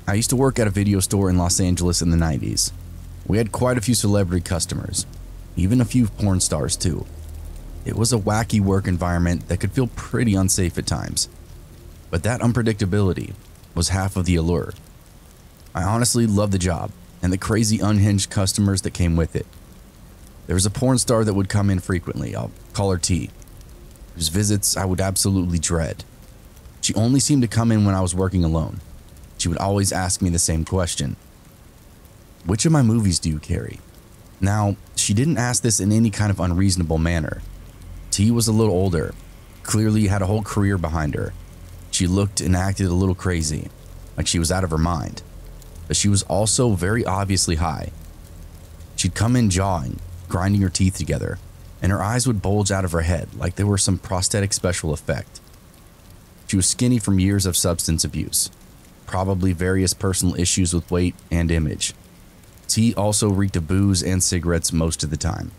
I used to work at a video store in Los Angeles in the 90s. We had quite a few celebrity customers, even a few porn stars too. It was a wacky work environment that could feel pretty unsafe at times, but that unpredictability was half of the allure. I honestly loved the job and the crazy unhinged customers that came with it. There was a porn star that would come in frequently, I'll call her T, whose visits I would absolutely dread. She only seemed to come in when I was working alone. She would always ask me the same question. Which of my movies do you carry? Now, she didn't ask this in any kind of unreasonable manner. T was a little older, clearly had a whole career behind her. She looked and acted a little crazy, like she was out of her mind, but she was also very obviously high. She'd come in jawing, grinding her teeth together, and her eyes would bulge out of her head like they were some prosthetic special effect. She was skinny from years of substance abuse, probably various personal issues with weight and image. T also reeked of booze and cigarettes most of the time.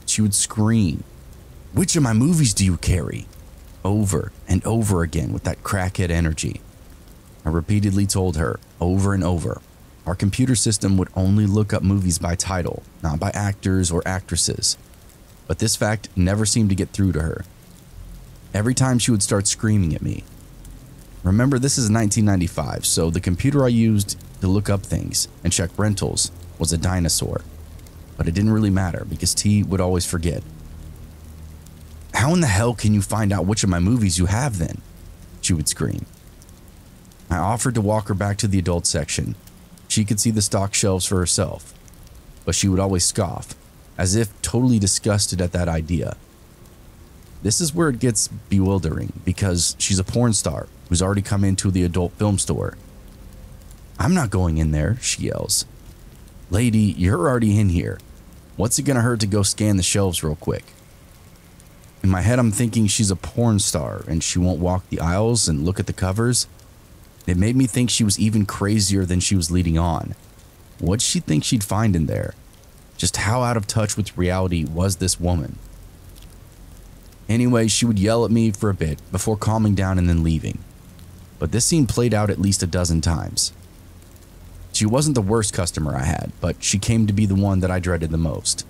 She would scream, "Which of my movies do you carry?" over and over again with that crackhead energy. I repeatedly told her over and over, our computer system would only look up movies by title, not by actors or actresses. But this fact never seemed to get through to her. Every time she would start screaming at me. Remember, this is 1995, so the computer I used to look up things and check rentals was a dinosaur. But it didn't really matter because T would always forget. "How in the hell can you find out which of my movies you have then?" she would scream. I offered to walk her back to the adult section. She could see the stock shelves for herself, but she would always scoff, as if totally disgusted at that idea. This is where it gets bewildering because she's a porn star who's already come into the adult film store. "I'm not going in there," she yells. "Lady, you're already in here. What's it gonna hurt to go scan the shelves real quick?" In my head, I'm thinking she's a porn star and she won't walk the aisles and look at the covers. It made me think she was even crazier than she was leading on. What'd she think she'd find in there? Just how out of touch with reality was this woman? Anyway, she would yell at me for a bit before calming down and then leaving. But this scene played out at least a dozen times. She wasn't the worst customer I had, but she came to be the one that I dreaded the most.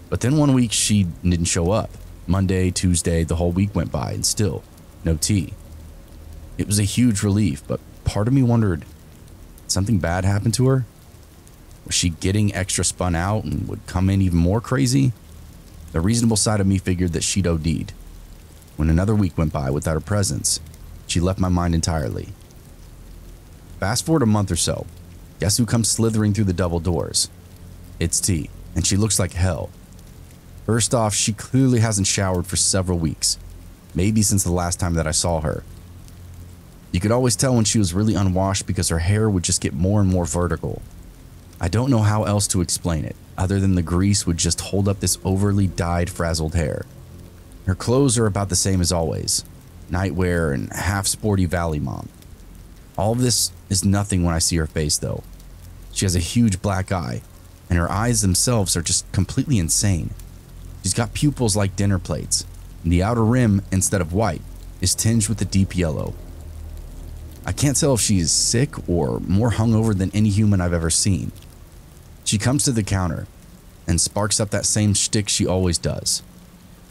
But then one week she didn't show up. Monday, Tuesday, the whole week went by and still no tea. It was a huge relief, but part of me wondered, did something bad happen to her? Was she getting extra spun out and would come in even more crazy? The reasonable side of me figured that she'd OD'd. When another week went by without her presence, she left my mind entirely. Fast forward a month or so, guess who comes slithering through the double doors? It's T, and she looks like hell. First off, she clearly hasn't showered for several weeks, maybe since the last time that I saw her. You could always tell when she was really unwashed because her hair would just get more and more vertical. I don't know how else to explain it, other than the grease would just hold up this overly dyed, frazzled hair. Her clothes are about the same as always, nightwear and half sporty valley mom. All of this is nothing when I see her face though. She has a huge black eye, and her eyes themselves are just completely insane. She's got pupils like dinner plates, and the outer rim, instead of white, is tinged with a deep yellow. I can't tell if she is sick or more hungover than any human I've ever seen. She comes to the counter and sparks up that same shtick she always does.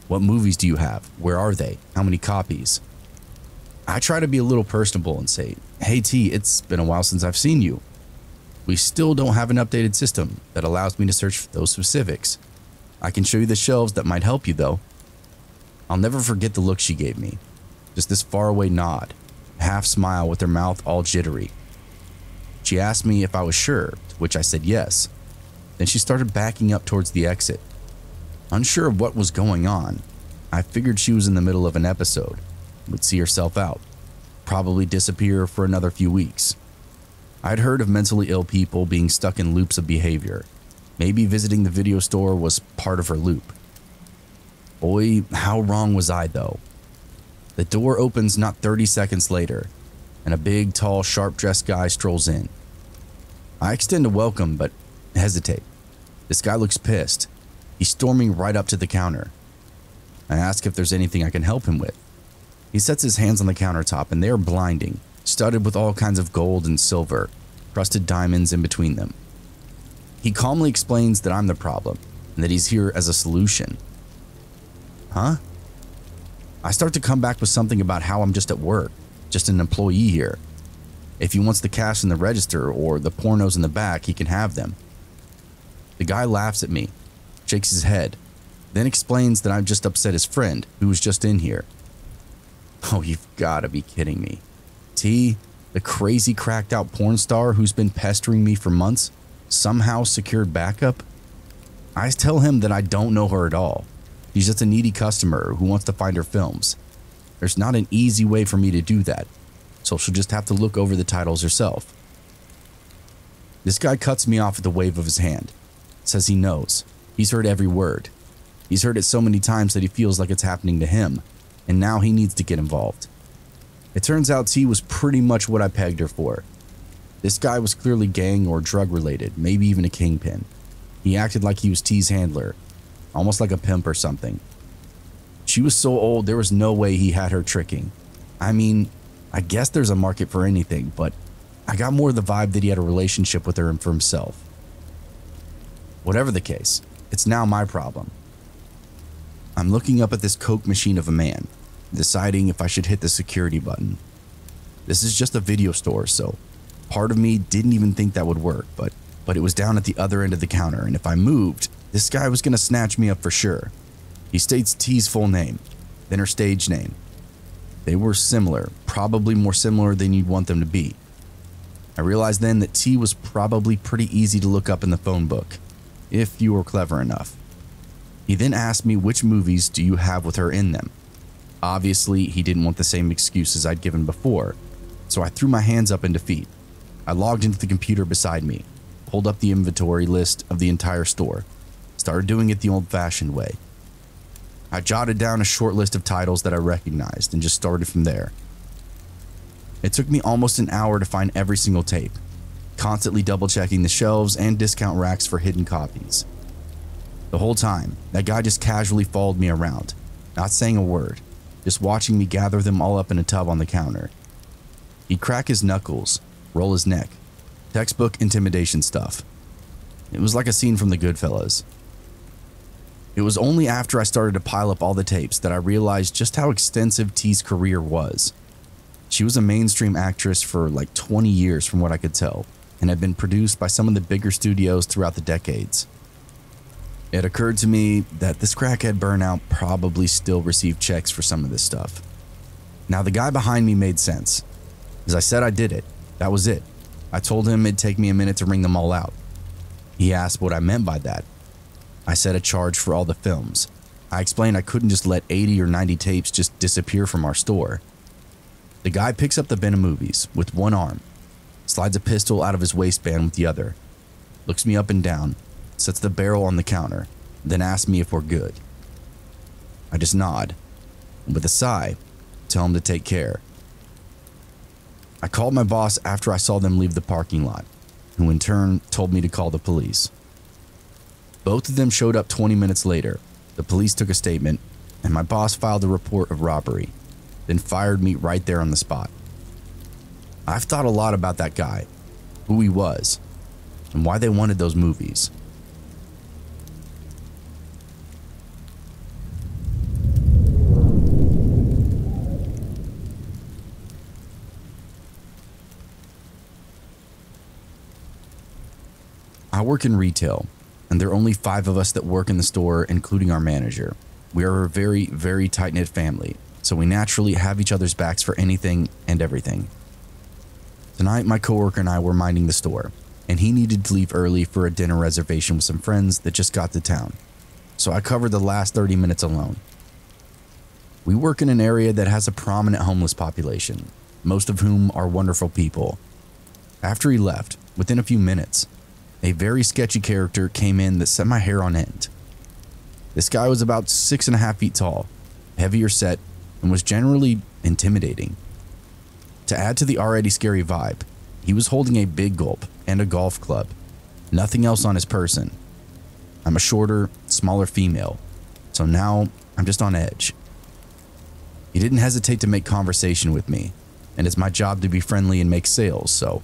"What movies do you have? Where are they? How many copies?" I try to be a little personable and say, "Hey T, it's been a while since I've seen you. We still don't have an updated system that allows me to search for those specifics. I can show you the shelves that might help you though." I'll never forget the look she gave me. Just this faraway nod, half smile with her mouth all jittery. She asked me if I was sure, to which I said yes. Then she started backing up towards the exit. Unsure of what was going on, I figured she was in the middle of an episode, would see herself out, probably disappear for another few weeks. I'd heard of mentally ill people being stuck in loops of behavior. Maybe visiting the video store was part of her loop. Boy, how wrong was I though. The door opens not 30 seconds later, and a big, tall, sharp-dressed guy strolls in. I extend a welcome, but hesitate. This guy looks pissed. He's storming right up to the counter. I ask if there's anything I can help him with. He sets his hands on the countertop and they are blinding, studded with all kinds of gold and silver, crusted diamonds in between them. He calmly explains that I'm the problem and that he's here as a solution. Huh? I start to come back with something about how I'm just at work, just an employee here. If he wants the cash in the register or the pornos in the back, he can have them. The guy laughs at me, shakes his head, then explains that I've just upset his friend who was just in here. Oh, you've got to be kidding me. T, the crazy cracked out porn star who's been pestering me for months, somehow secured backup? I tell him that I don't know her at all. She's just a needy customer who wants to find her films. There's not an easy way for me to do that, so she'll just have to look over the titles herself. This guy cuts me off with a wave of his hand. Says he knows. He's heard every word. He's heard it so many times that he feels like it's happening to him, and now he needs to get involved. It turns out T was pretty much what I pegged her for. This guy was clearly gang or drug related, maybe even a kingpin. He acted like he was T's handler, almost like a pimp or something. She was so old there was no way he had her tricking. I mean, I guess there's a market for anything, but I got more the vibe that he had a relationship with her and for himself. Whatever the case, it's now my problem. I'm looking up at this coke machine of a man, deciding if I should hit the security button. This is just a video store, so part of me didn't even think that would work, but it was down at the other end of the counter, and if I moved, this guy was going to snatch me up for sure. He states T's full name, then her stage name. They were similar, probably more similar than you'd want them to be. I realized then that T was probably pretty easy to look up in the phone book, if you were clever enough. He then asked me which movies do you have with her in them. Obviously, he didn't want the same excuses I'd given before, so I threw my hands up in defeat. I logged into the computer beside me, pulled up the inventory list of the entire store, started doing it the old-fashioned way. I jotted down a short list of titles that I recognized and just started from there. It took me almost an hour to find every single tape, constantly double-checking the shelves and discount racks for hidden copies. The whole time, that guy just casually followed me around, not saying a word, just watching me gather them all up in a tub on the counter. He'd crack his knuckles, roll his neck, textbook intimidation stuff. It was like a scene from the Goodfellas. It was only after I started to pile up all the tapes that I realized just how extensive T's career was. She was a mainstream actress for like 20 years from what I could tell, and had been produced by some of the bigger studios throughout the decades. It occurred to me that this crackhead burnout probably still received checks for some of this stuff. Now the guy behind me made sense. As I said, I did it. That was it. I told him it'd take me a minute to ring them all out. He asked what I meant by that. I said a charge for all the films. I explained I couldn't just let 80 or 90 tapes just disappear from our store. The guy picks up the bin of movies with one arm, slides a pistol out of his waistband with the other, looks me up and down, sets the barrel on the counter, then asks me if we're good. I just nod, and with a sigh, tell him to take care. I called my boss after I saw them leave the parking lot, who in turn told me to call the police. Both of them showed up 20 minutes later. The police took a statement, and my boss filed a report of robbery, then fired me right there on the spot. I've thought a lot about that guy, who he was, and why they wanted those movies. I work in retail, and there are only 5 of us that work in the store, including our manager. We are a very, very tight-knit family, so we naturally have each other's backs for anything and everything. Tonight, my coworker and I were minding the store, and he needed to leave early for a dinner reservation with some friends that just got to town, so I covered the last 30 minutes alone. We work in an area that has a prominent homeless population, most of whom are wonderful people. After he left, within a few minutes, a very sketchy character came in that set my hair on end. This guy was about 6.5 feet tall, heavier set, and was generally intimidating. To add to the already scary vibe, he was holding a big gulp and a golf club, nothing else on his person. I'm a shorter, smaller female, so now I'm just on edge. He didn't hesitate to make conversation with me, and it's my job to be friendly and make sales, so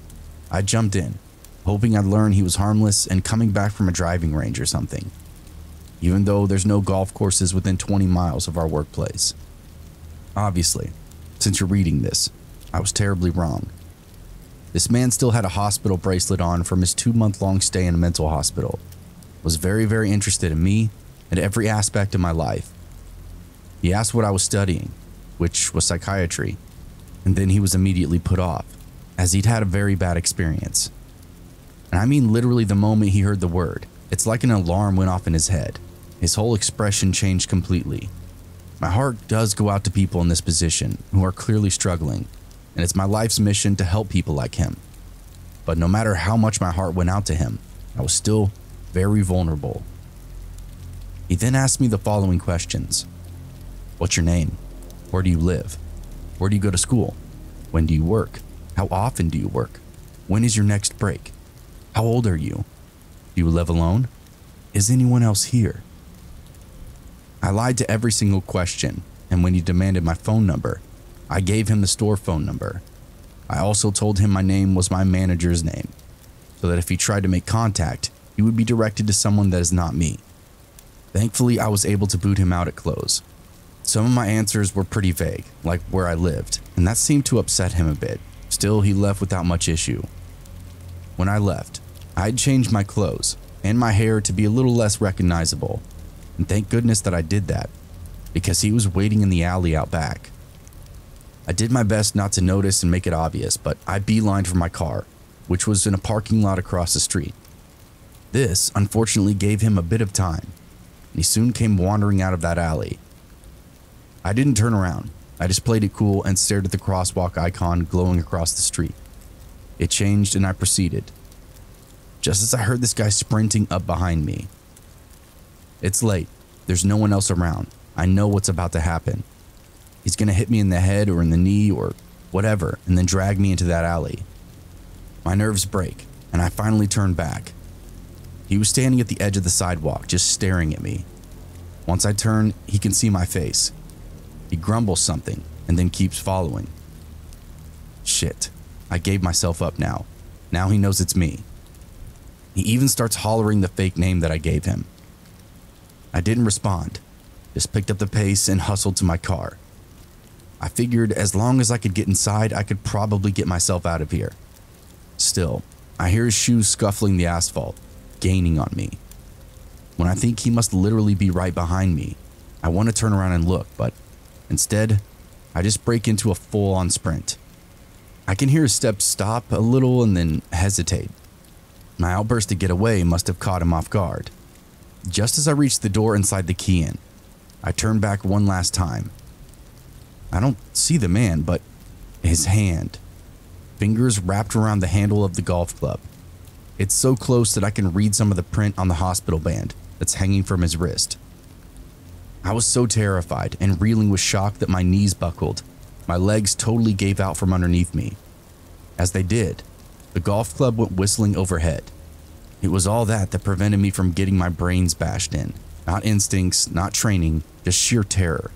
I jumped in, hoping I'd learn he was harmless and coming back from a driving range or something, even though there's no golf courses within 20 miles of our workplace. Obviously, since you're reading this, I was terribly wrong. This man still had a hospital bracelet on from his 2-month-long stay in a mental hospital, was very, very interested in me and every aspect of my life. He asked what I was studying, which was psychiatry, and then he was immediately put off, as he'd had a very bad experience. And I mean literally the moment he heard the word, it's like an alarm went off in his head. His whole expression changed completely. My heart does go out to people in this position who are clearly struggling, and it's my life's mission to help people like him. But no matter how much my heart went out to him, I was still very vulnerable. He then asked me the following questions. What's your name? Where do you live? Where do you go to school? When do you work? How often do you work? When is your next break? How old are you? Do you live alone? Is anyone else here? I lied to every single question, and when he demanded my phone number, I gave him the store phone number. I also told him my name was my manager's name, so that if he tried to make contact, he would be directed to someone that is not me. Thankfully, I was able to boot him out at close. Some of my answers were pretty vague, like where I lived, and that seemed to upset him a bit. Still, he left without much issue. When I left, I had changed my clothes and my hair to be a little less recognizable, and thank goodness that I did that, because he was waiting in the alley out back. I did my best not to notice and make it obvious, but I beelined for my car, which was in a parking lot across the street. This, unfortunately, gave him a bit of time, and he soon came wandering out of that alley. I didn't turn around. I just played it cool and stared at the crosswalk icon glowing across the street. It changed and I proceeded, just as I heard this guy sprinting up behind me. It's late. There's no one else around. I know what's about to happen. He's gonna hit me in the head or in the knee or whatever and then drag me into that alley. My nerves break and I finally turn back. He was standing at the edge of the sidewalk just staring at me. Once I turn, he can see my face. He grumbles something and then keeps following. Shit, I gave myself up now. Now he knows it's me. He even starts hollering the fake name that I gave him. I didn't respond, just picked up the pace and hustled to my car. I figured as long as I could get inside, I could probably get myself out of here. Still, I hear his shoes scuffling the asphalt, gaining on me. When I think he must literally be right behind me, I want to turn around and look, but instead, I just break into a full-on sprint. I can hear his steps stop a little and then hesitate. My outburst to get away must have caught him off guard. Just as I reach the door inside the key in, I turn back one last time. I don't see the man, but his hand. Fingers wrapped around the handle of the golf club. It's so close that I can read some of the print on the hospital band that's hanging from his wrist. I was so terrified and reeling with shock that my knees buckled. My legs totally gave out from underneath me. As they did, the golf club went whistling overhead. It was all that prevented me from getting my brains bashed in. Not instincts, not training, just sheer terror.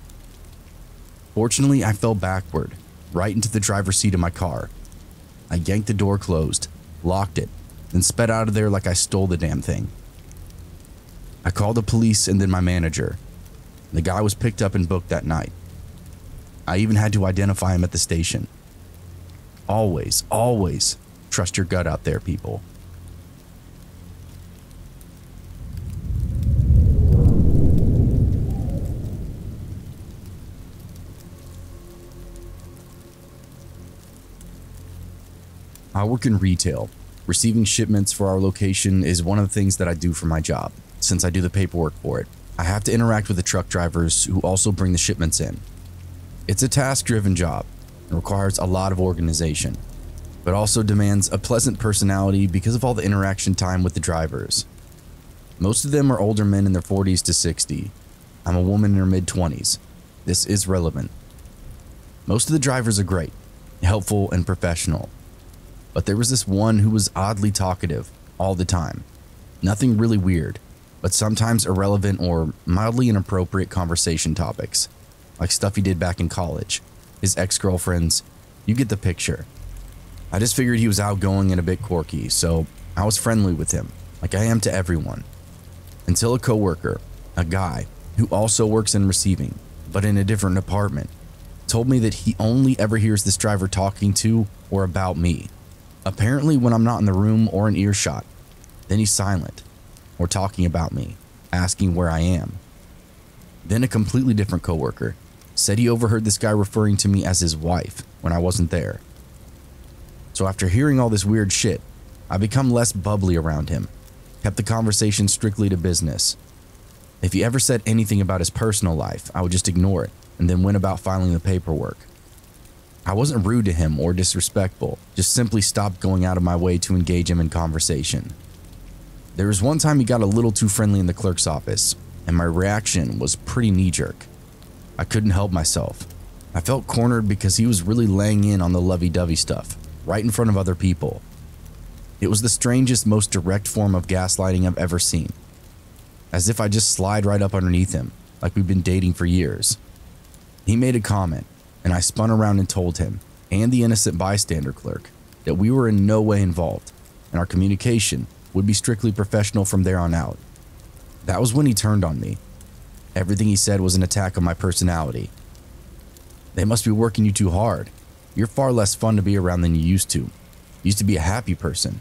Fortunately, I fell backward, right into the driver's seat of my car. I yanked the door closed, locked it, then sped out of there like I stole the damn thing. I called the police and then my manager. The guy was picked up and booked that night. I even had to identify him at the station. Always, always trust your gut out there, people. I work in retail. Receiving shipments for our location is one of the things that I do for my job. Since I do the paperwork for it, I have to interact with the truck drivers who also bring the shipments in. It's a task-driven job and requires a lot of organization, but also demands a pleasant personality because of all the interaction time with the drivers. Most of them are older men in their 40s to 60. I'm a woman in her mid-20s. This is relevant. Most of the drivers are great, helpful, and professional. But there was this one who was oddly talkative all the time. Nothing really weird, but sometimes irrelevant or mildly inappropriate conversation topics, like stuff he did back in college, his ex-girlfriends, You get the picture. I just figured he was outgoing and a bit quirky, so I was friendly with him, like I am to everyone. Until a coworker, a guy who also works in receiving, but in a different department, told me that he only ever hears this driver talking to or about me. Apparently when I'm not in the room or in earshot, then he's silent or talking about me, asking where I am. Then a completely different coworker said he overheard this guy referring to me as his wife when I wasn't there. So after hearing all this weird shit, I become less bubbly around him, kept the conversation strictly to business. If he ever said anything about his personal life, I would just ignore it and then went about filing the paperwork. I wasn't rude to him or disrespectful, just simply stopped going out of my way to engage him in conversation. There was one time he got a little too friendly in the clerk's office, and my reaction was pretty knee-jerk. I couldn't help myself. I felt cornered because he was really laying in on the lovey-dovey stuff, right in front of other people. It was the strangest, most direct form of gaslighting I've ever seen. As if I just slide right up underneath him, like we've been dating for years. He made a comment, and I spun around and told him, and the innocent bystander clerk, that we were in no way involved, and our communication would be strictly professional from there on out. That was when he turned on me. Everything he said was an attack on my personality. They must be working you too hard. You're far less fun to be around than you used to. You used to be a happy person.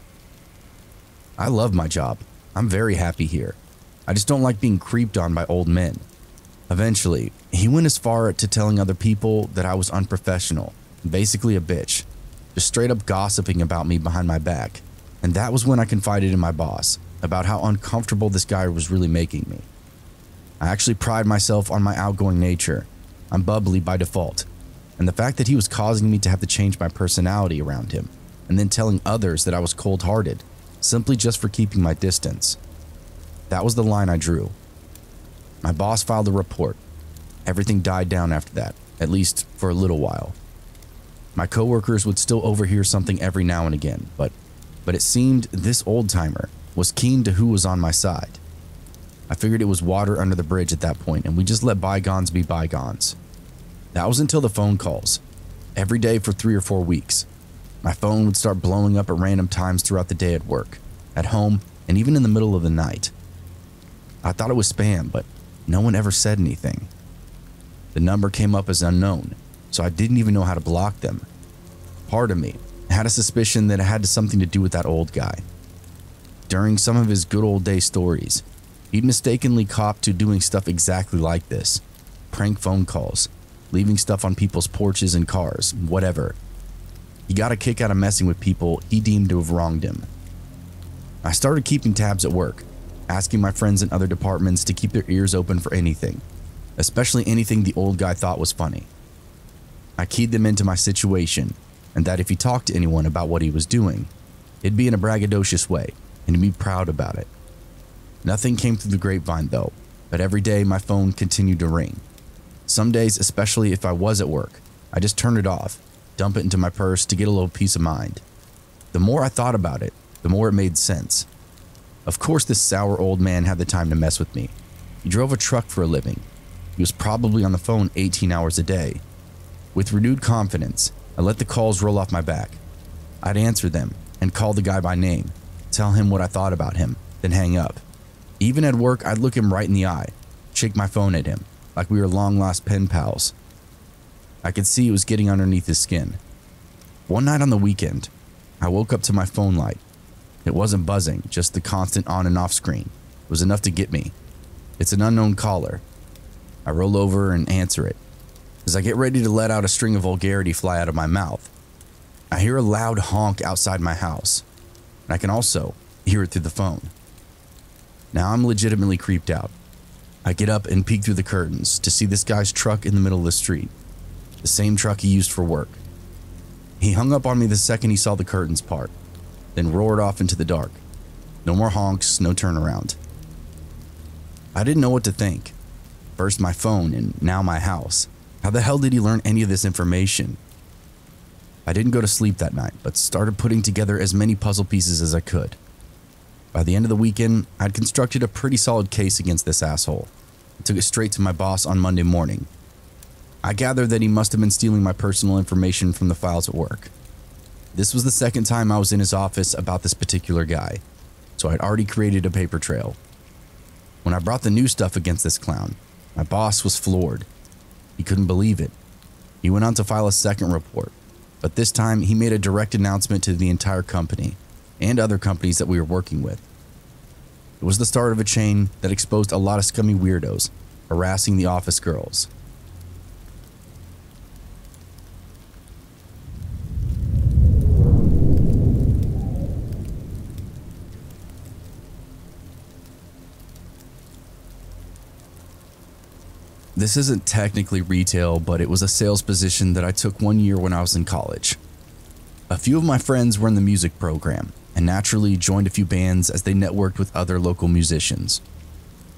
I love my job. I'm very happy here. I just don't like being creeped on by old men. Eventually, he went as far to telling other people that I was unprofessional, basically a bitch, just straight up gossiping about me behind my back. And that was when I confided in my boss about how uncomfortable this guy was really making me. I actually pride myself on my outgoing nature. I'm bubbly by default. And the fact that he was causing me to have to change my personality around him, and then telling others that I was cold-hearted, simply just for keeping my distance. That was the line I drew. My boss filed a report. Everything died down after that, at least for a little while. My coworkers would still overhear something every now and again, but it seemed this old-timer was keen to who was on my side. I figured it was water under the bridge at that point, and we just let bygones be bygones. That was until the phone calls. Every day for 3 or 4 weeks. My phone would start blowing up at random times throughout the day at work, at home, and even in the middle of the night. I thought it was spam, but no one ever said anything. The number came up as unknown, so I didn't even know how to block them. Part of me had a suspicion that it had something to do with that old guy. During some of his good old day stories, he'd mistakenly copped to doing stuff exactly like this. Prank phone calls, leaving stuff on people's porches and cars, whatever. He got a kick out of messing with people he deemed to have wronged him. I started keeping tabs at work, asking my friends in other departments to keep their ears open for anything, especially anything the old guy thought was funny. I keyed them into my situation, and that if he talked to anyone about what he was doing, it'd be in a braggadocious way, and he'd be proud about it. Nothing came through the grapevine though, but every day my phone continued to ring. Some days, especially if I was at work, I just turned it off, dump it into my purse to get a little peace of mind. The more I thought about it, the more it made sense. Of course this sour old man had the time to mess with me. He drove a truck for a living. He was probably on the phone 18 hours a day. With renewed confidence, I let the calls roll off my back. I'd answer them and call the guy by name, tell him what I thought about him, then hang up. Even at work, I'd look him right in the eye, shake my phone at him, like we were long-lost pen pals. I could see it was getting underneath his skin. One night on the weekend, I woke up to my phone light. It wasn't buzzing, just the constant on and off screen. It was enough to get me. It's an unknown caller. I roll over and answer it. As I get ready to let out a string of vulgarity fly out of my mouth, I hear a loud honk outside my house, and I can also hear it through the phone. Now I'm legitimately creeped out. I get up and peek through the curtains to see this guy's truck in the middle of the street, the same truck he used for work. He hung up on me the second he saw the curtains part, then roared off into the dark. No more honks, no turnaround. I didn't know what to think. First my phone and now my house. How the hell did he learn any of this information? I didn't go to sleep that night, but started putting together as many puzzle pieces as I could. By the end of the weekend, I'd constructed a pretty solid case against this asshole. I took it straight to my boss on Monday morning. I gathered that he must have been stealing my personal information from the files at work. This was the second time I was in his office about this particular guy, so I'd already created a paper trail. When I brought the new stuff against this clown, my boss was floored. He couldn't believe it. He went on to file a second report, but this time he made a direct announcement to the entire company and other companies that we were working with. It was the start of a chain that exposed a lot of scummy weirdos harassing the office girls. This isn't technically retail, but it was a sales position that I took 1 year when I was in college. A few of my friends were in the music program and naturally joined a few bands as they networked with other local musicians.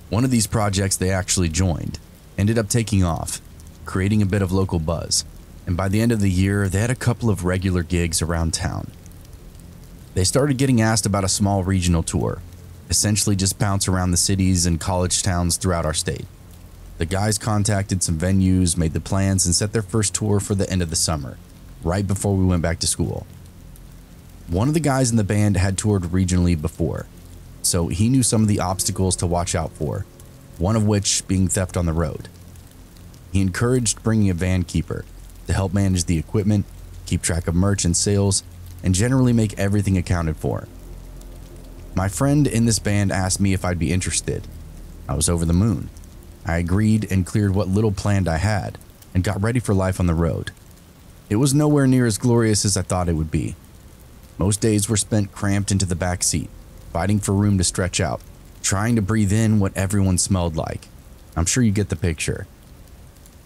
One of these projects they actually joined ended up taking off, creating a bit of local buzz, and by the end of the year they had a couple of regular gigs around town. They started getting asked about a small regional tour, essentially just bounce around the cities and college towns throughout our state. The guys contacted some venues, made the plans, and set their first tour for the end of the summer, right before we went back to school. One of the guys in the band had toured regionally before, so he knew some of the obstacles to watch out for, one of which being theft on the road. He encouraged bringing a van keeper to help manage the equipment, keep track of merch and sales, and generally make everything accounted for. My friend in this band asked me if I'd be interested. I was over the moon. I agreed and cleared what little planned I had and got ready for life on the road. It was nowhere near as glorious as I thought it would be. Most days were spent cramped into the back seat, fighting for room to stretch out, trying to breathe in what everyone smelled like. I'm sure you get the picture.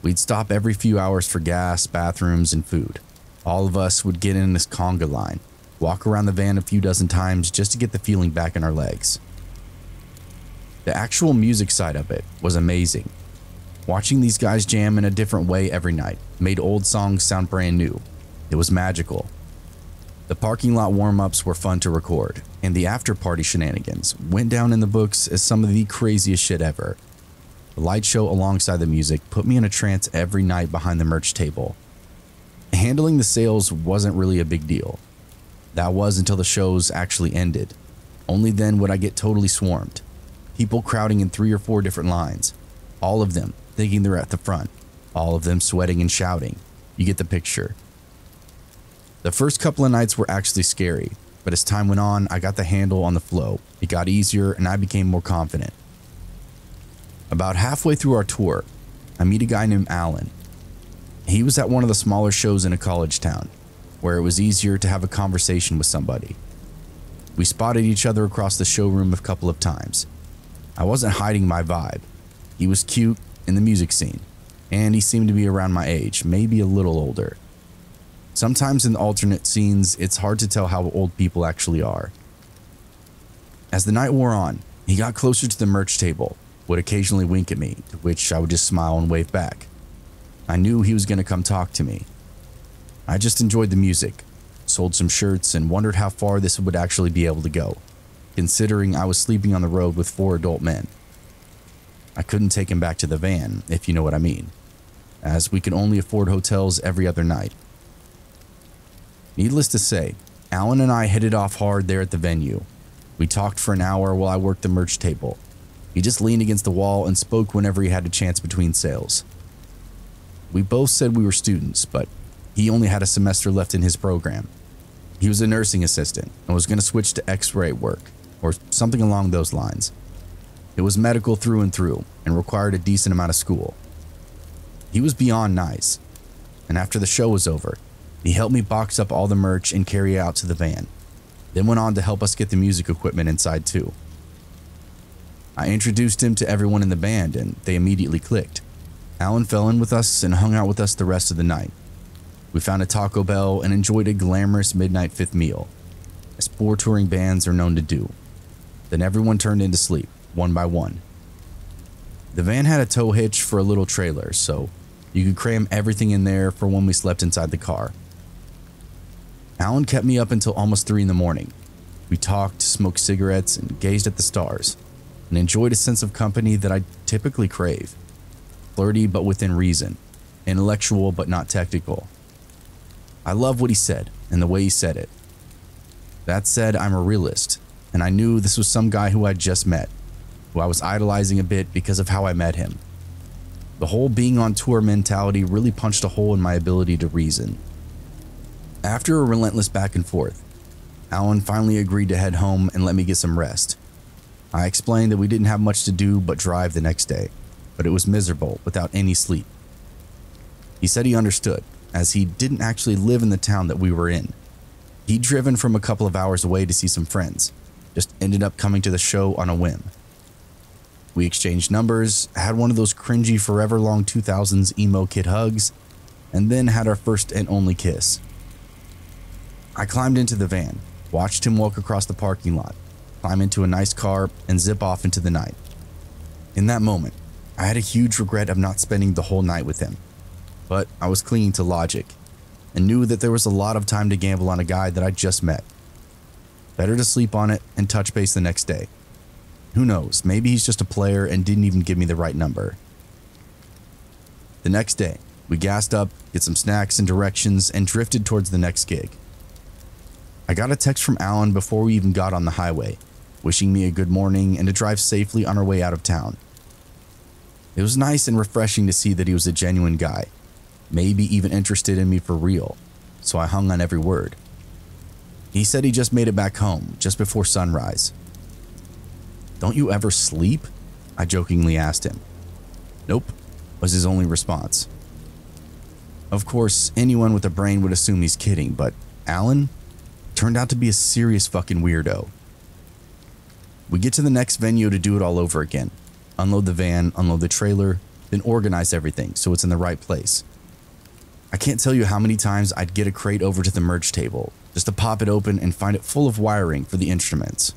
We'd stop every few hours for gas, bathrooms, and food. All of us would get in this conga line, walk around the van a few dozen times just to get the feeling back in our legs. The actual music side of it was amazing. Watching these guys jam in a different way every night made old songs sound brand new. It was magical. The parking lot warm-ups were fun to record, and the after-party shenanigans went down in the books as some of the craziest shit ever. The light show alongside the music put me in a trance every night behind the merch table. Handling the sales wasn't really a big deal. That was until the shows actually ended. Only then would I get totally swarmed. People crowding in 3 or 4 different lines, all of them thinking they're at the front, all of them sweating and shouting. You get the picture. The first couple of nights were actually scary, but as time went on, I got the handle on the flow. It got easier and I became more confident. About halfway through our tour, I meet a guy named Alan. He was at one of the smaller shows in a college town, where it was easier to have a conversation with somebody. We spotted each other across the showroom a couple of times. I wasn't hiding my vibe. He was cute in the music scene, and he seemed to be around my age, maybe a little older. Sometimes in the alternate scenes, it's hard to tell how old people actually are. As the night wore on, he got closer to the merch table, would occasionally wink at me, to which I would just smile and wave back. I knew he was going to come talk to me. I just enjoyed the music, sold some shirts, and wondered how far this would actually be able to go, considering I was sleeping on the road with 4 adult men. I couldn't take him back to the van, if you know what I mean, as we could only afford hotels every other night. Needless to say, Alan and I hit it off hard there at the venue. We talked for an hour while I worked the merch table. He just leaned against the wall and spoke whenever he had a chance between sales. We both said we were students, but he only had a semester left in his program. He was a nursing assistant and was going to switch to X-ray work, or something along those lines. It was medical through and through and required a decent amount of school. He was beyond nice, and after the show was over, he helped me box up all the merch and carry it out to the van, then went on to help us get the music equipment inside too. I introduced him to everyone in the band and they immediately clicked. Alan fell in with us and hung out with us the rest of the night. We found a Taco Bell and enjoyed a glamorous midnight fifth meal, as poor touring bands are known to do. Then everyone turned into sleep, one by one. The van had a tow hitch for a little trailer, so you could cram everything in there for when we slept inside the car. Alan kept me up until almost 3 in the morning. We talked, smoked cigarettes, and gazed at the stars, and enjoyed a sense of company that I typically crave. Flirty but within reason. intellectual but not technical. I love what he said and the way he said it. That said, I'm a realist, and I knew this was some guy who I'd just met, who I was idolizing a bit because of how I met him. The whole being on tour mentality really punched a hole in my ability to reason. After a relentless back and forth, Alan finally agreed to head home and let me get some rest. I explained that we didn't have much to do but drive the next day, but it was miserable without any sleep. He said he understood, as he didn't actually live in the town that we were in. He'd driven from a couple of hours away to see some friends, just ended up coming to the show on a whim. We exchanged numbers, had one of those cringy forever long 2000s emo kid hugs, and then had our first and only kiss. I climbed into the van, watched him walk across the parking lot, climb into a nice car, and zip off into the night. In that moment, I had a huge regret of not spending the whole night with him, but I was clinging to logic and knew that there was a lot of time to gamble on a guy that I just met. Better to sleep on it and touch base the next day. Who knows, maybe he's just a player and didn't even give me the right number. The next day, we gassed up, get some snacks and directions, and drifted towards the next gig. I got a text from Alan before we even got on the highway, wishing me a good morning and to drive safely on our way out of town. It was nice and refreshing to see that he was a genuine guy, maybe even interested in me for real, so I hung on every word. He said he just made it back home, just before sunrise. "Don't you ever sleep?" I jokingly asked him. "Nope," was his only response. Of course, anyone with a brain would assume he's kidding, but Alan turned out to be a serious fucking weirdo. We get to the next venue to do it all over again. Unload the van, unload the trailer, then organize everything so it's in the right place. I can't tell you how many times I'd get a crate over to the merch table just to pop it open and find it full of wiring for the instruments.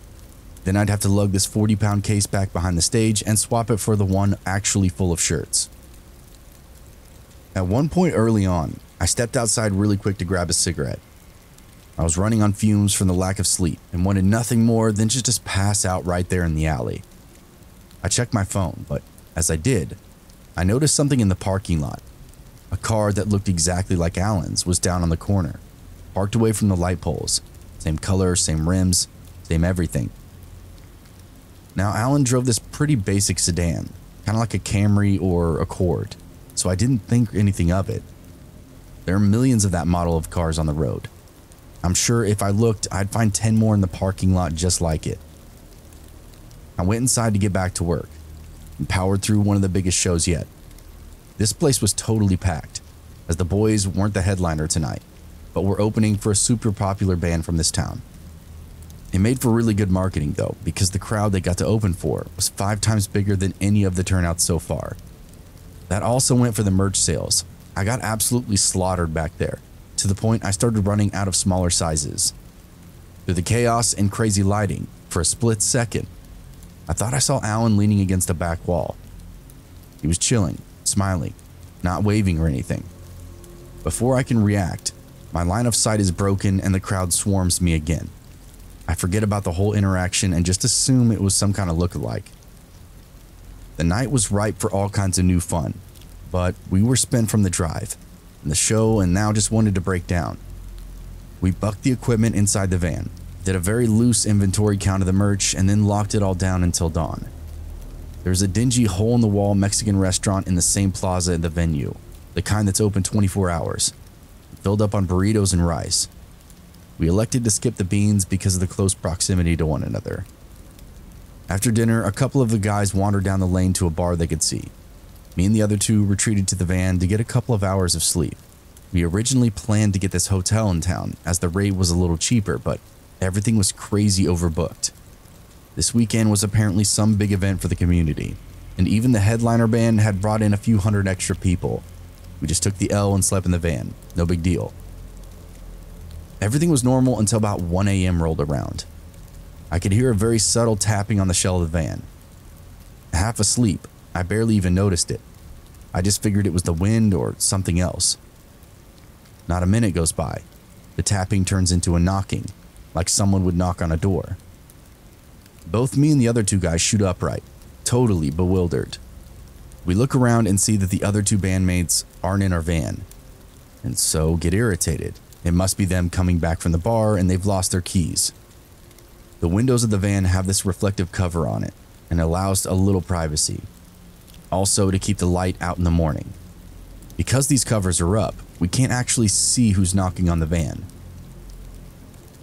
Then I'd have to lug this 40-pound case back behind the stage and swap it for the one actually full of shirts. At one point early on, I stepped outside really quick to grab a cigarette. I was running on fumes from the lack of sleep and wanted nothing more than just to pass out right there in the alley. I checked my phone, but as I did, I noticed something in the parking lot. A car that looked exactly like Alan's was down on the corner, parked away from the light poles. Same color, same rims, same everything. Now, Alan drove this pretty basic sedan, kind of like a Camry or Accord, so I didn't think anything of it. There are millions of that model of cars on the road. I'm sure if I looked, I'd find 10 more in the parking lot just like it. I went inside to get back to work and powered through one of the biggest shows yet. This place was totally packed, as the boys weren't the headliner tonight, but were opening for a super popular band from this town. It made for really good marketing though, because the crowd they got to open for was 5 times bigger than any of the turnouts so far. That also went for the merch sales. I got absolutely slaughtered back there, to the point I started running out of smaller sizes. Through the chaos and crazy lighting, for a split second, I thought I saw Alan leaning against a back wall. He was chilling, smiling, not waving or anything. Before I can react, my line of sight is broken and the crowd swarms me again. I forget about the whole interaction and just assume it was some kind of lookalike. The night was ripe for all kinds of new fun, but we were spent from the drive and the show and now just wanted to break down. We bucked the equipment inside the van, did a very loose inventory count of the merch, and then locked it all down until dawn. There was a dingy hole-in-the-wall Mexican restaurant in the same plaza in the venue, the kind that's open 24 hours, filled up on burritos and rice. We elected to skip the beans because of the close proximity to one another. After dinner, a couple of the guys wandered down the lane to a bar they could see. Me and the other two retreated to the van to get a couple of hours of sleep. We originally planned to get this hotel in town as the rate was a little cheaper, but everything was crazy overbooked. This weekend was apparently some big event for the community, and even the headliner band had brought in a few hundred extra people. We just took the L and slept in the van, no big deal. Everything was normal until about 1 a.m. rolled around. I could hear a very subtle tapping on the shell of the van. Half asleep, I barely even noticed it. I just figured it was the wind or something else. Not a minute goes by. The tapping turns into a knocking, like someone would knock on a door. Both me and the other two guys shoot upright, totally bewildered. We look around and see that the other two bandmates aren't in our van, and so get irritated. It must be them coming back from the bar and they've lost their keys. The windows of the van have this reflective cover on it and allows a little privacy. Also to keep the light out in the morning. Because these covers are up, we can't actually see who's knocking on the van.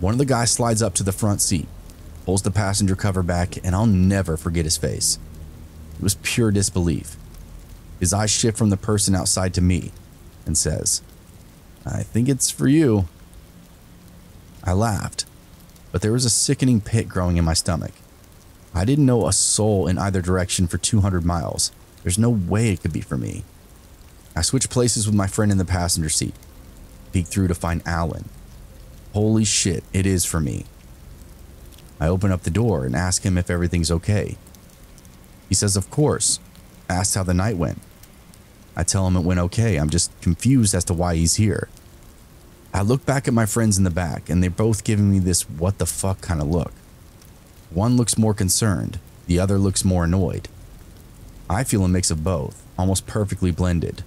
One of the guys slides up to the front seat, pulls the passenger cover back, and I'll never forget his face. It was pure disbelief. His eyes shift from the person outside to me and says, "I think it's for you." I laughed, but there was a sickening pit growing in my stomach. I didn't know a soul in either direction for 200 miles. There's no way it could be for me. I switched places with my friend in the passenger seat, peeked through to find Alan. Holy shit, it is for me. I open up the door and ask him if everything's okay. He says of course, asks how the night went. I tell him it went okay, I'm just confused as to why he's here. I look back at my friends in the back and they're both giving me this what the fuck kind of look. One looks more concerned, the other looks more annoyed. I feel a mix of both, almost perfectly blended.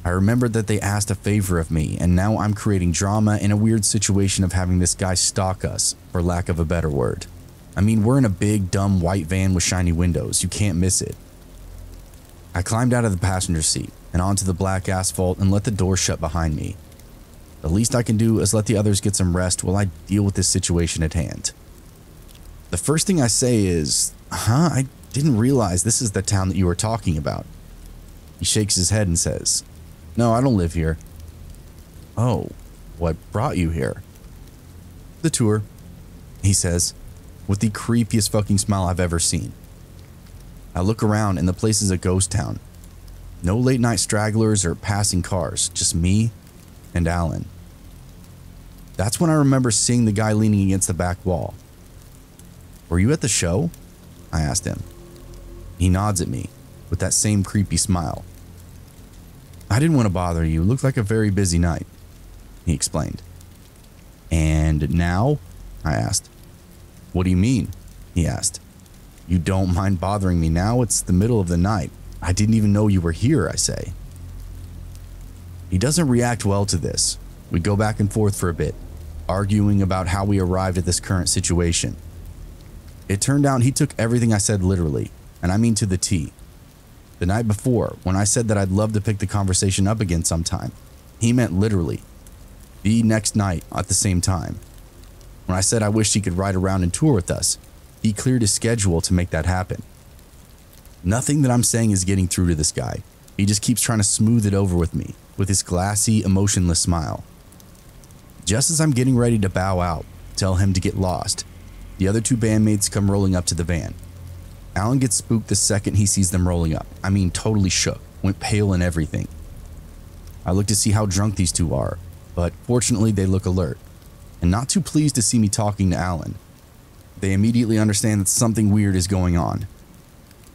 I remembered that they asked a favor of me, and now I'm creating drama in a weird situation of having this guy stalk us, for lack of a better word. I mean, we're in a big, dumb white van with shiny windows. You can't miss it. I climbed out of the passenger seat and onto the black asphalt and let the door shut behind me. The least I can do is let the others get some rest while I deal with this situation at hand. The first thing I say is, I didn't realize this is the town that you were talking about. He shakes his head and says, "No, I don't live here." "Oh, what brought you here?" "The tour," he says, with the creepiest fucking smile I've ever seen. I look around and the place is a ghost town. No late night stragglers or passing cars, just me and Alan. That's when I remember seeing the guy leaning against the back wall. "Were you at the show?" I asked him. He nods at me with that same creepy smile. "I didn't want to bother you. It looked like a very busy night," he explained. "And now?" I asked. "What do you mean?" he asked. "You don't mind bothering me now? It's the middle of the night. I didn't even know you were here," I say. He doesn't react well to this. We go back and forth for a bit, arguing about how we arrived at this current situation. It turned out he took everything I said literally, and I mean to the T. The night before, when I said that I'd love to pick the conversation up again sometime, he meant literally, the next night at the same time. When I said I wished he could ride around and tour with us, he cleared his schedule to make that happen. Nothing that I'm saying is getting through to this guy. He just keeps trying to smooth it over with me, with his glassy, emotionless smile. Just as I'm getting ready to bow out, tell him to get lost, the other two bandmates come rolling up to the van. Alan gets spooked the second he sees them rolling up. I mean, totally shook, went pale and everything. I look to see how drunk these two are, but fortunately they look alert, and not too pleased to see me talking to Alan. They immediately understand that something weird is going on.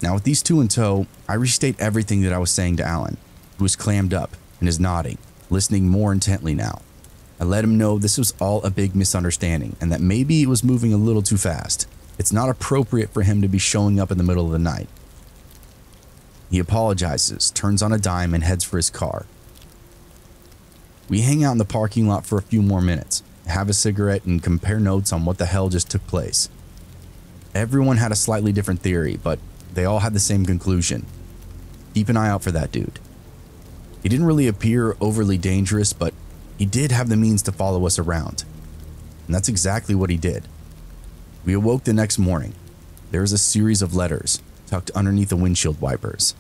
Now with these two in tow, I restate everything that I was saying to Alan, who is clammed up and is nodding, listening more intently now. I let him know this was all a big misunderstanding and that maybe it was moving a little too fast. It's not appropriate for him to be showing up in the middle of the night. He apologizes, turns on a dime, and heads for his car. We hang out in the parking lot for a few more minutes, have a cigarette, and compare notes on what the hell just took place. Everyone had a slightly different theory, but they all had the same conclusion. Keep an eye out for that dude. He didn't really appear overly dangerous, but he did have the means to follow us around. And that's exactly what he did. We awoke the next morning. There was a series of letters tucked underneath the windshield wipers.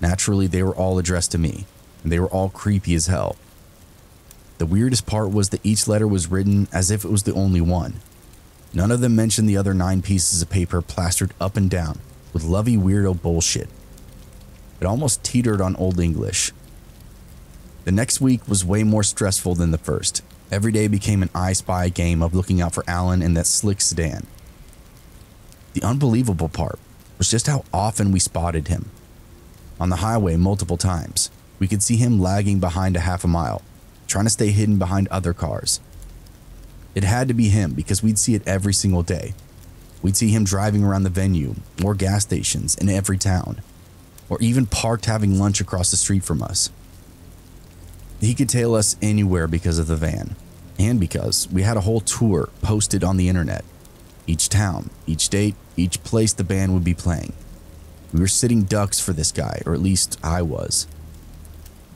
Naturally, they were all addressed to me, and they were all creepy as hell. The weirdest part was that each letter was written as if it was the only one. None of them mentioned the other 9 pieces of paper plastered up and down with lovey weirdo bullshit. It almost teetered on Old English. The next week was way more stressful than the first. Every day became an I Spy game of looking out for Alan and that slick sedan. The unbelievable part was just how often we spotted him. On the highway multiple times, we could see him lagging behind a half a mile, trying to stay hidden behind other cars. It had to be him because we'd see it every single day. We'd see him driving around the venue or gas stations in every town. or even parked having lunch across the street from us. He could tail us anywhere because of the van, and because we had a whole tour posted on the internet. Each town, each date, each place the band would be playing. We were sitting ducks for this guy, or at least I was.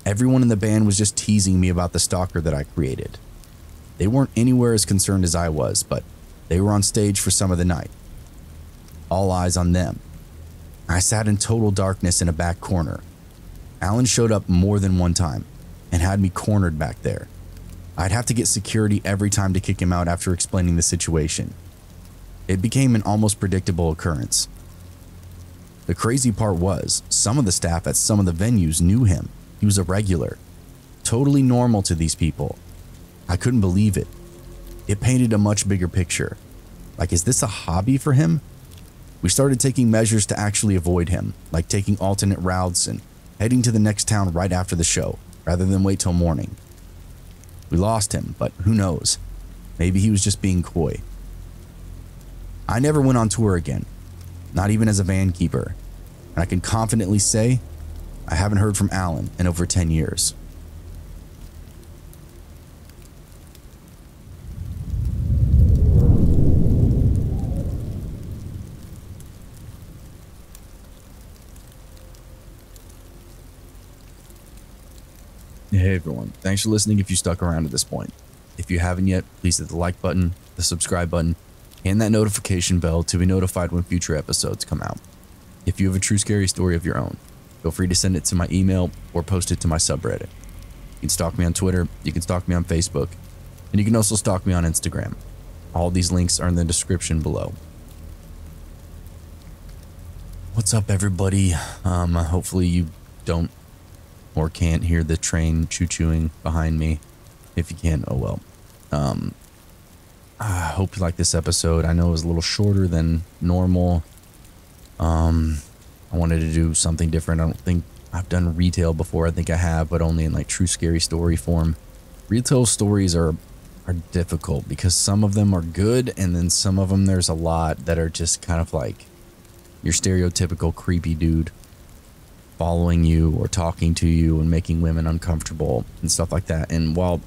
Everyone in the band was just teasing me about the stalker that I created. They weren't anywhere as concerned as I was, but they were on stage for some of the night. All eyes on them. I sat in total darkness in a back corner. Alan showed up more than one time and had me cornered back there. I'd have to get security every time to kick him out after explaining the situation. It became an almost predictable occurrence. The crazy part was, some of the staff at some of the venues knew him. He was a regular. Totally normal to these people. I couldn't believe it. It painted a much bigger picture. Like, is this a hobby for him? We started taking measures to actually avoid him, like taking alternate routes and heading to the next town right after the show, rather than wait till morning. We lost him, but who knows? Maybe he was just being coy. I never went on tour again, not even as a van keeper, and I can confidently say I haven't heard from Alan in over 10 years. Hey everyone, thanks for listening if you stuck around to this point. If you haven't yet, please hit the like button, the subscribe button, and that notification bell to be notified when future episodes come out. If you have a true scary story of your own, feel free to send it to my email or post it to my subreddit. You can stalk me on Twitter, you can stalk me on Facebook, and you can also stalk me on Instagram. All these links are in the description below. What's up everybody? Hopefully you don't or can't hear the train choo-chooing behind me. If you can, oh well. I hope you like this episode. I know it was a little shorter than normal. I wanted to do something different. I don't think I've done retail before. I think I have, but only in like true scary story form. Retail stories are difficult because some of them are good, and then some of them there's a lot that are just kind of like your stereotypical creepy dude following you or talking to you and making women uncomfortable and stuff like that. And while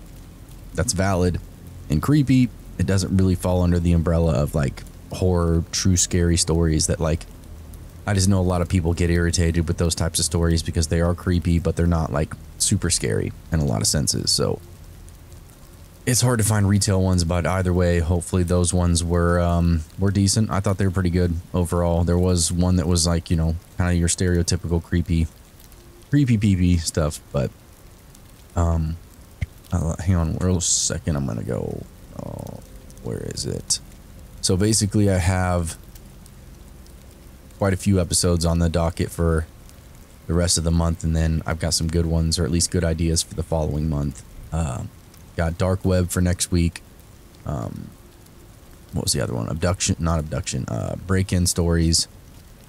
that's valid and creepy, it doesn't really fall under the umbrella of like horror, true scary stories that like, I just know a lot of people get irritated with those types of stories because they are creepy, but they're not like super scary in a lot of senses. So it's hard to find retail ones, but either way, hopefully those ones were decent. I thought they were pretty good overall. There was one that was like, you know, kind of your stereotypical creepy peepee stuff, but hang on a second. I'm gonna go. Oh, where is it? So basically, I have quite a few episodes on the docket for the rest of the month, and then I've got some good ones, or at least good ideas for the following month. Got Dark Web for next week. What was the other one? Break-in stories.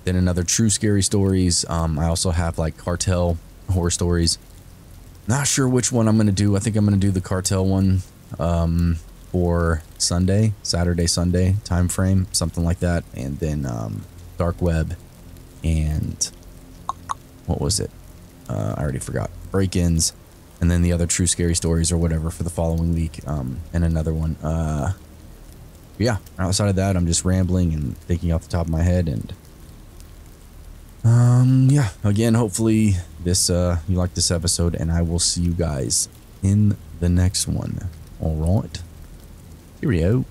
Then another true scary stories. I also have like cartel horror stories. Not sure which one I'm going to do. I think I'm going to do the cartel one for Saturday, Sunday time frame, something like that. And then Dark Web and what was it? I already forgot. Break-ins. And then the other true scary stories or whatever for the following week, and another one. Yeah, outside of that, I'm just rambling and thinking off the top of my head. And yeah, again, hopefully this you like this episode, and I will see you guys in the next one. All right, cheerio.